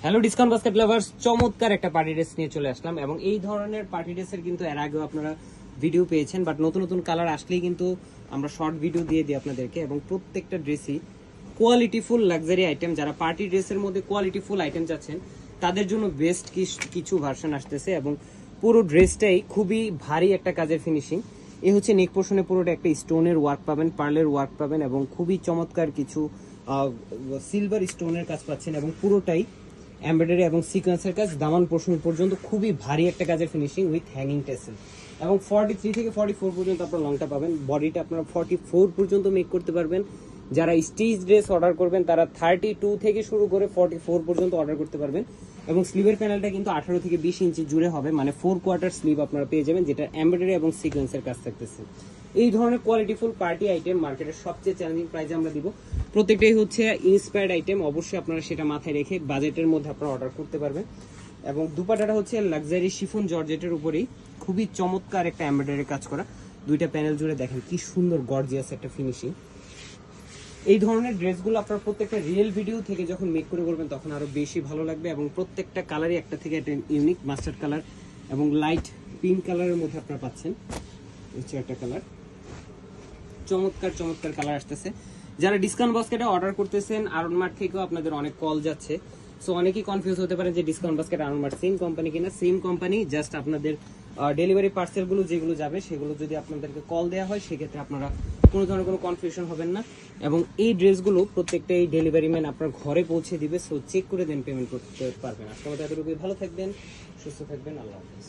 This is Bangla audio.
হ্যালো ডিসকাউন্ট বাস্কেট লাভার্স, চমৎকার একটা পার্টি ড্রেস নিয়ে চলে আসলাম। এবং এই ধরনের পার্টি ড্রেসের কিন্তু এর আগেও আপনারা ভিডিও পেয়েছেন, বাট নতুন নতুন কালার আসলেই কিন্তু আমরা শর্ট ভিডিও দিয়ে দিই আপনাদেরকে। এবং প্রত্যেকটা ড্রেসই কোয়ালিটিফুল লাক্সারি আইটেম। যারা পার্টি ড্রেসের মধ্যে কোয়ালিটিফুল আইটেম চাচ্ছেন তাদের জন্য বেস্ট কিছু ভার্সন আসতেছে। এবং পুরো ড্রেসটাই খুবই ভারী একটা কাজের ফিনিশিং। এই হচ্ছে নেক পোর্শনে পুরোটা একটা স্টোনের ওয়ার্ক পাবেন, পার্লের ওয়ার্ক পাবেন এবং খুবই চমৎকার কিছু সিলভার স্টোনের কাজ পাচ্ছেন এবং পুরোটাই এমব্রয়ডারি এবং সিকোয়েন্সের কাজ। দামান পোর্শন পর্যন্ত খুবই ভারী একটা কাজের ফিনিশিং উইথ হ্যাঙ্গিং টেসেল। এবং 43 থেকে 44 পর্যন্ত আপনারা লংটা পাবেন। বডিটা আপনারা 44 পর্যন্ত মেক করতে পারবেন। যারা স্টিচ ড্রেস অর্ডার করবেন তারা 32 থেকে শুরু করে 44 পর্যন্ত অর্ডার করতে পারবেন। এবং স্লিভের প্যানেলটা কিন্তু 18 থেকে 20 ইঞ্চি জুড়ে হবে, মানে 4 কোয়ার্টার স্লিভ আপনারা পেয়ে যাবেন, যেটা এমব্রয়ডারি এবং সিকোয়েন্সের কাজ থাকতেছে। এই ধরনের কোয়ালিটিফুল পার্টি আইটেম মার্কেটের সবচেয়ে চ্যালেঞ্জিং প্রাইসে আমরা দিব। প্রত্যেকটাই হচ্ছে ইন্সপায়ার্ড আইটেম, অবশ্যই আপনারা সেটা মাথায় রেখে বাজেটের মধ্যে আপনারা অর্ডার করতে পারবেন। এবং দুপাটাটা হচ্ছে লাক্সারি শিফন জর্জেটের উপরেই খুবই চমৎকার একটা এমব্রয়ডারি কাজ করা। দুইটা প্যানেল জুড়ে দেখেন কি সুন্দর গর্জিয়াস একটা ফিনিশিং। এই ধরনের ড্রেসগুলো আপনার প্রত্যেকটা রিয়েল ভিডিও থেকে যখন মেক করে করবেন তখন আরো বেশি ভালো লাগবে। এবং প্রত্যেকটা কালারই একটা থেকে একটা ইউনিক। মাস্টার্ড কালার এবং লাইট পিঙ্ক কালারের মধ্যে আপনারা পাচ্ছেন। হচ্ছে একটা কালার, চমৎকার চমৎকার কালার আসতেছে। যারা ডিসকাউন্ট বাস্কেটে অর্ডার করতেছেন আরন মার্ট থেকেও আপনাদের অনেক কল যাচ্ছে। সো অনেকেই কনফিউজ হতে পারেন যে ডিসকাউন্ট বাস্কেট আরন মার্ট সেম কোম্পানি কিনা। সেম কোম্পানি, জাস্ট আপনাদের ডেলিভারি পার্সেলগুলো যেগুলো যাবে সেগুলো যদি আপনাদেরকে কল দেওয়া হয় সেক্ষেত্রে আপনারা কোনো ধরনের কোনো কনফিউশন হবেন না। এবং এই ড্রেসগুলো প্রত্যেকটাই ডেলিভারি ম্যান আপনার ঘরে পৌঁছে দিবে। সো চেক করে দেন পেমেন্ট করতে পারবেন। আজকে এতটুকুই, ভালো থাকবেন, সুস্থ থাকবেন, আল্লাহ হাফেজ।